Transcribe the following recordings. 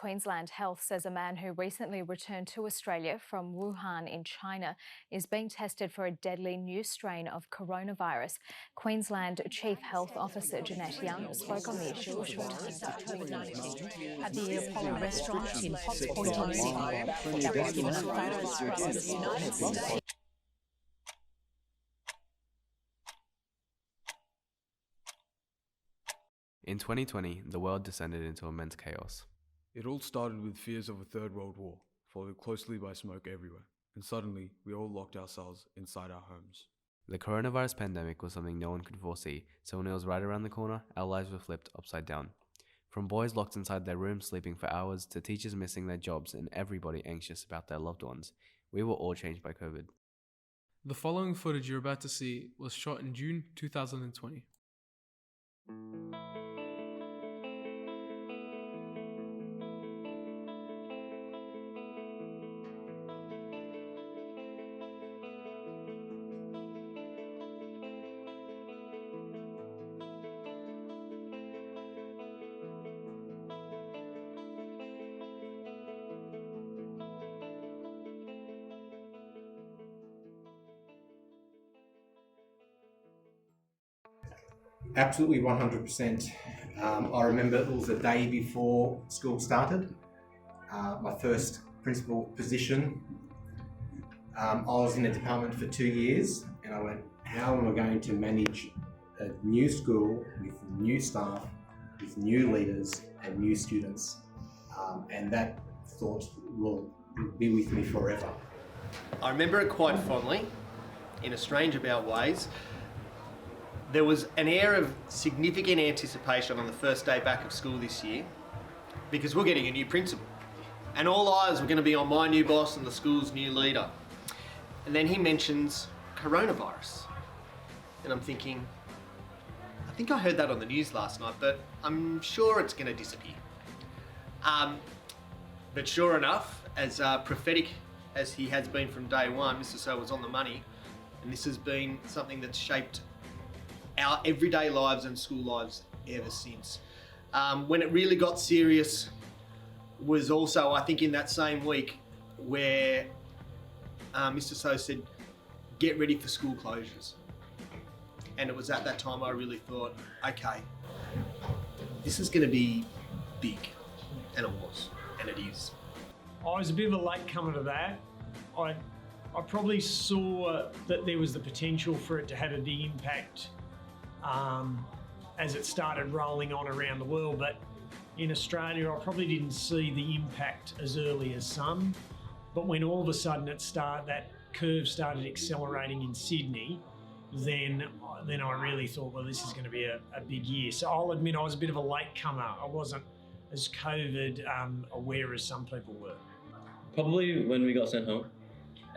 Queensland Health says a man who recently returned to Australia from Wuhan in China is being tested for a deadly new strain of coronavirus. Queensland Chief Health Officer Jeanette Young spoke on the issue a short time ago. COVID-19 at the Apollo restaurant in Potts Point in Sydney that was given a thorough scrub in the United States. In 2020, the world descended into immense chaos. It all started with fears of a third world war, followed closely by smoke everywhere, and suddenly we all locked ourselves inside our homes. The coronavirus pandemic was something no one could foresee, so when it was right around the corner, our lives were flipped upside down. From boys locked inside their rooms sleeping for hours, to teachers missing their jobs and everybody anxious about their loved ones, we were all changed by COVID. The following footage you're about to see was shot in June 2020. Absolutely 100%. I remember it was the day before school started, my first principal position. I was in a department for 2 years and I went, how am I going to manage a new school with new staff, with new leaders and new students? And that thought will be with me forever. I remember it quite fondly, in a strange about ways. There was an air of significant anticipation on the first day back of school this year because we're getting a new principal and all eyes were going to be on my new boss and the school's new leader. And then he mentions coronavirus and I'm thinking, I think I heard that on the news last night, but I'm sure it's going to disappear. But sure enough, as prophetic as he has been from day one, Mr. So was on the money, and this has been something that's shaped our everyday lives and school lives ever since. When it really got serious was also, I think, in that same week where Mr. So said, get ready for school closures. And it was at that time I really thought, okay, this is going to be big. And it was, and it is. I was a bit of a latecomer to that. I probably saw that there was the potential for it to have a big impact as it started rolling on around the world, but in Australia I probably didn't see the impact as early as some. But when all of a sudden that curve started accelerating in Sydney, then I really thought, well, this is going to be a big year. So I'll admit I was a bit of a latecomer. I wasn't as COVID aware as some people were. Probably when we got sent home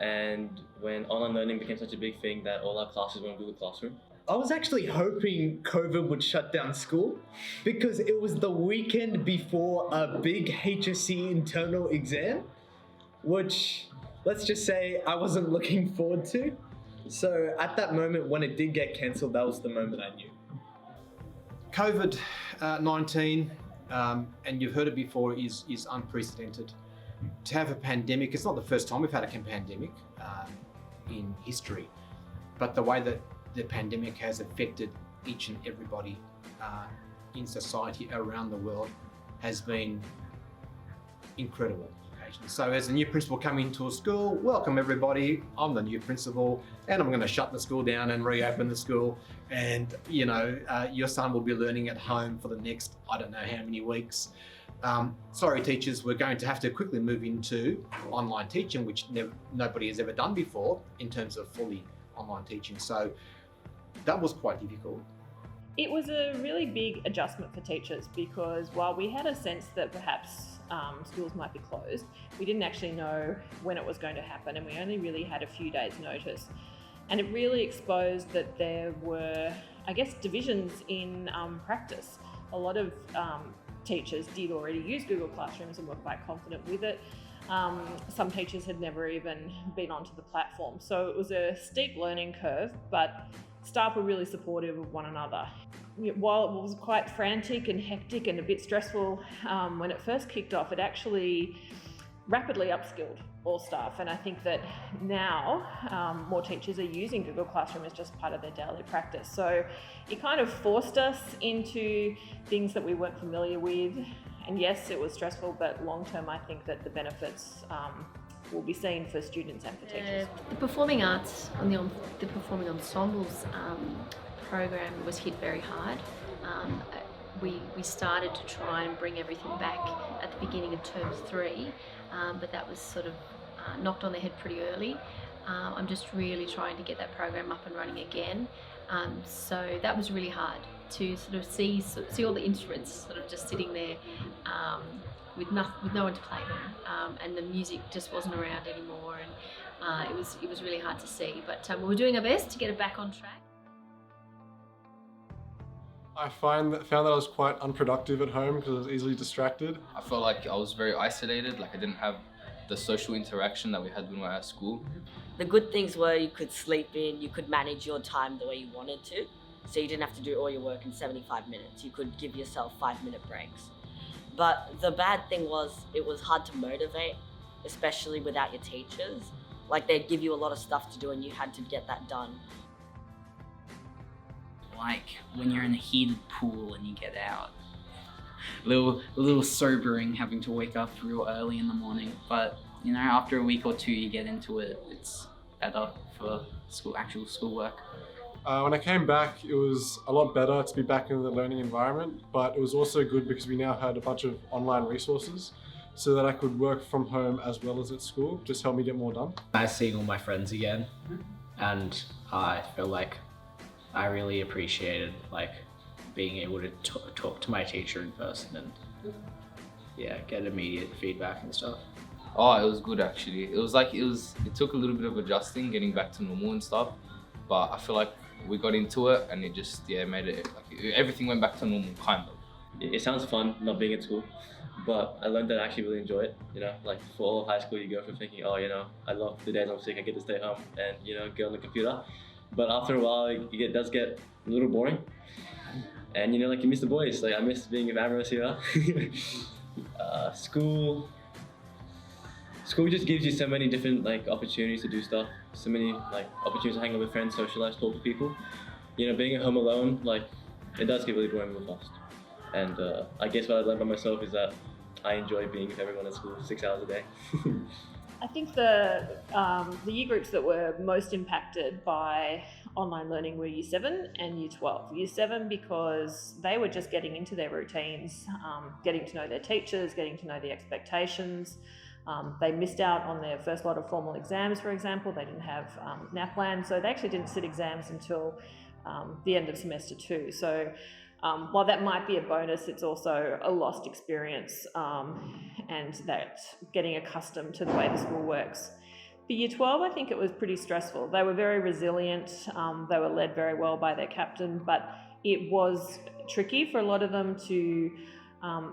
and when online learning became such a big thing that all our classes were in Google Classroom. I was actually hoping COVID would shut down school because it was the weekend before a big HSC internal exam, which, let's just say, I wasn't looking forward to. So at that moment when it did get cancelled, that was the moment I knew. COVID-19, and you've heard it before, is unprecedented. To have a pandemic, it's not the first time we've had a pandemic in history, but the way that the pandemic has affected each and everybody in society around the world has been incredible. So as a new principal coming into a school, welcome everybody, I'm the new principal and I'm going to shut the school down and reopen the school, and your son will be learning at home for the next I don't know how many weeks. Sorry teachers, we're going to have to quickly move into online teaching, which nobody has ever done before in terms of fully online teaching. So that was quite difficult. It was a really big adjustment for teachers because while we had a sense that perhaps schools might be closed, we didn't actually know when it was going to happen, and we only really had a few days' notice. And it really exposed that there were, I guess, divisions in practice. A lot of teachers did already use Google Classrooms and were quite confident with it. Some teachers had never even been onto the platform. So it was a steep learning curve, but staff were really supportive of one another. while it was quite frantic and hectic and a bit stressful when it first kicked off, it actually rapidly upskilled all staff. And I think that now more teachers are using Google Classroom as just part of their daily practice. So it kind of forced us into things that we weren't familiar with. And yes, it was stressful, but long term, I think that the benefits will be seen for students and for teachers. The performing arts on the performing ensembles program was hit very hard. We started to try and bring everything back at the beginning of term 3, but that was sort of knocked on the head pretty early. I'm just really trying to get that program up and running again. So that was really hard to sort of see all the instruments sort of just sitting there with no one to play them, and the music just wasn't around anymore, and it was really hard to see. But we were doing our best to get it back on track. I found that I was quite unproductive at home because I was easily distracted. I felt like I was very isolated, like I didn't have the social interaction that we had when we were at school. The good things were you could sleep in, you could manage your time the way you wanted to, so you didn't have to do all your work in 75 minutes. You could give yourself 5-minute breaks. But the bad thing was it was hard to motivate, especially without your teachers. Like they'd give you a lot of stuff to do and you had to get that done. Like when you're in a heated pool and you get out. A little sobering having to wake up real early in the morning, but you know, after a week or two you get into it, it's better for actual schoolwork. When I came back, it was a lot better to be back in the learning environment, but it was also good because we now had a bunch of online resources so that I could work from home as well as at school, just help me get more done. Nice seeing all my friends again, and I feel like I really appreciated being able to talk to my teacher in person and get immediate feedback and stuff. Oh, it was good actually. It took a little bit of adjusting, getting back to normal and stuff, but I feel like we got into it and it just made it everything went back to normal kind of. It sounds fun not being at school, but I learned that I actually really enjoy it. You know, like for all of high school, you go from thinking, oh, you know, I love the days I'm sick, I get to stay home and get on the computer. But after a while, it does get a little boring. And you miss the boys. Like I miss being with Ambrose here. School just gives you so many different opportunities to do stuff. So many opportunities to hang out with friends, socialize, talk to people. Being at home alone, it does get really boring real fast. And I guess what I learned by myself is that I enjoy being with everyone at school 6 hours a day. I think the year groups that were most impacted by online learning were Year 7 and Year 12. Year 7 because they were just getting into their routines, getting to know their teachers, getting to know the expectations. They missed out on their first lot of formal exams, for example. They didn't have NAPLAN, so they actually didn't sit exams until the end of semester 2. So while that might be a bonus, it's also a lost experience and that getting accustomed to the way the school works. For Year 12, I think it was pretty stressful. They were very resilient, they were led very well by their captain, but it was tricky for a lot of them to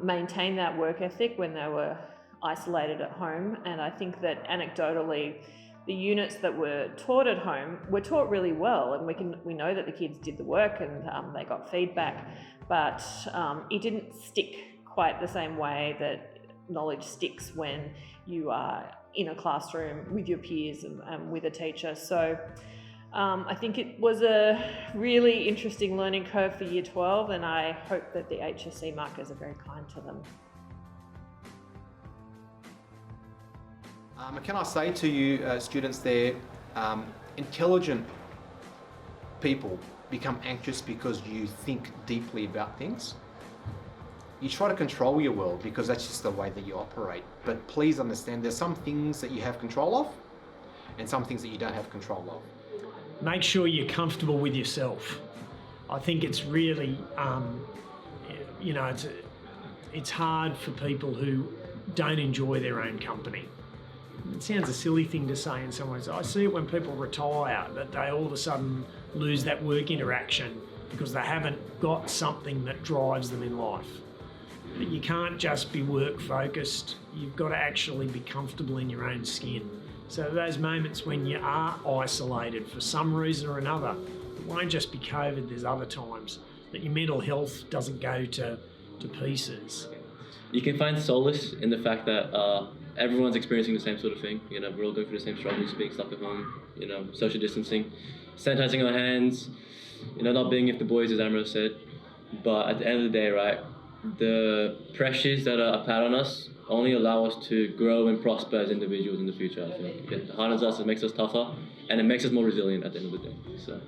maintain that work ethic when they were isolated at home. And I think that anecdotally, the units that were taught at home were taught really well, and we know that the kids did the work and they got feedback, but it didn't stick quite the same way that knowledge sticks when you are in a classroom with your peers and with a teacher. So I think it was a really interesting learning curve for Year 12, and I hope that the HSC markers are very kind to them. Can I say to you, students there, intelligent people become anxious because you think deeply about things. You try to control your world because that's just the way that you operate. But please understand there's some things that you have control of and some things that you don't have control of. Make sure you're comfortable with yourself. I think it's really, it's hard for people who don't enjoy their own company. It sounds a silly thing to say in some ways. I see it when people retire, that they all of a sudden lose that work interaction because they haven't got something that drives them in life. But you can't just be work focused. You've got to actually be comfortable in your own skin. So those moments when you are isolated for some reason or another, it won't just be COVID, there's other times. that your mental health doesn't go to pieces. You can find solace in the fact that everyone's experiencing the same sort of thing. You know, we're all going through the same struggles, being stuck at home, you know, social distancing, sanitizing our hands, you know, not being with the boys, as Amro said. But at the end of the day, right, the pressures that are applied on us only allow us to grow and prosper as individuals in the future, I think. It hardens us, it makes us tougher, and it makes us more resilient at the end of the day. So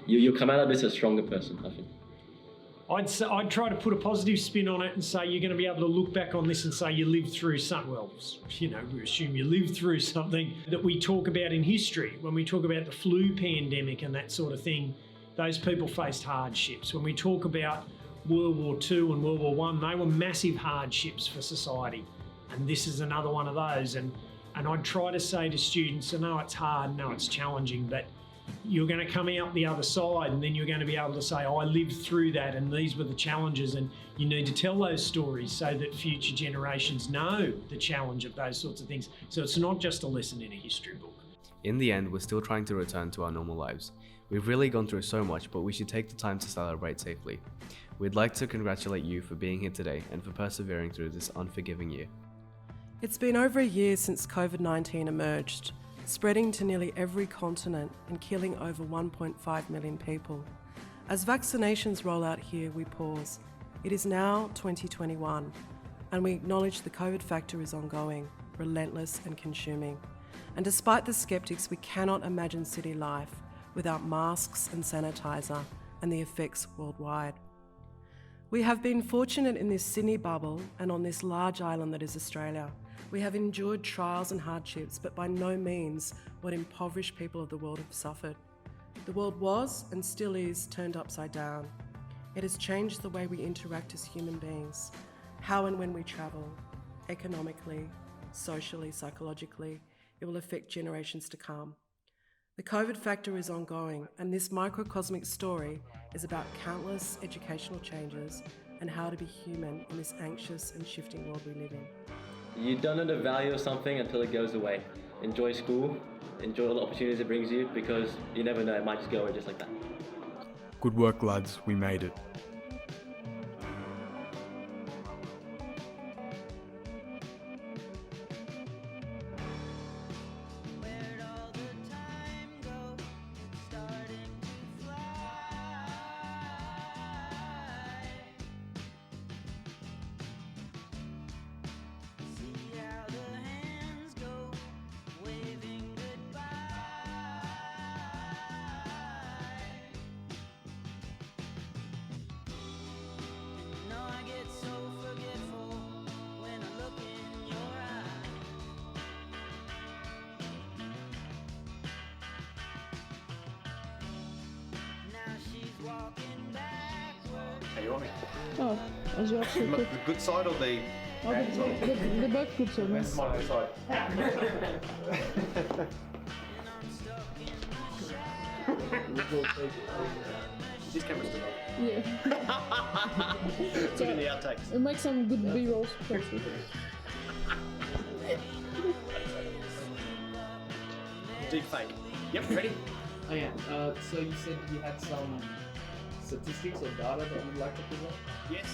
you'll come out of this a stronger person, I think. I'd try to put a positive spin on it and say you're going to be able to look back on this and say you lived through something. Well, you know, we assume you lived through something that we talk about in history. When we talk about the flu pandemic and that sort of thing, those people faced hardships. When we talk about World War II and World War I, they were massive hardships for society. And this is another one of those. And I'd try to say to students, I know it's hard, I know it's challenging, but you're going to come out the other side and then you're going to be able to say, oh, I lived through that and these were the challenges, and you need to tell those stories so that future generations know the challenge of those sorts of things. So it's not just a lesson in a history book. In the end, we're still trying to return to our normal lives. We've really gone through so much, but we should take the time to celebrate safely. We'd like to congratulate you for being here today and for persevering through this unforgiving year. It's been over a year since COVID-19 emerged, spreading to nearly every continent and killing over 1.5 million people. As vaccinations roll out here, we pause. It is now 2021, and we acknowledge the COVID factor is ongoing, relentless and consuming. And despite the skeptics, we cannot imagine city life without masks and sanitizer and the effects worldwide. We have been fortunate in this Sydney bubble and on this large island that is Australia. We have endured trials and hardships, but by no means what impoverished people of the world have suffered. The world was, and still is, turned upside down. It has changed the way we interact as human beings, how and when we travel, economically, socially, psychologically. It will affect generations to come. The COVID factor is ongoing, and this microcosmic story is about countless educational changes and how to be human in this anxious and shifting world we live in. You don't know the value of something until it goes away. Enjoy school, enjoy all the opportunities it brings you, because you never know, it might just go away just like that. Good work, lads, we made it. How you want me? Oh, as you actually The good side or the oh, the back good side. That's my good side. This camera's still on. Yeah. Put in the outtakes. It makes some good B-rolls. Deep fake. Yep, ready? Oh yeah, so you said you had some statistics or data that you'd like to present? Yes.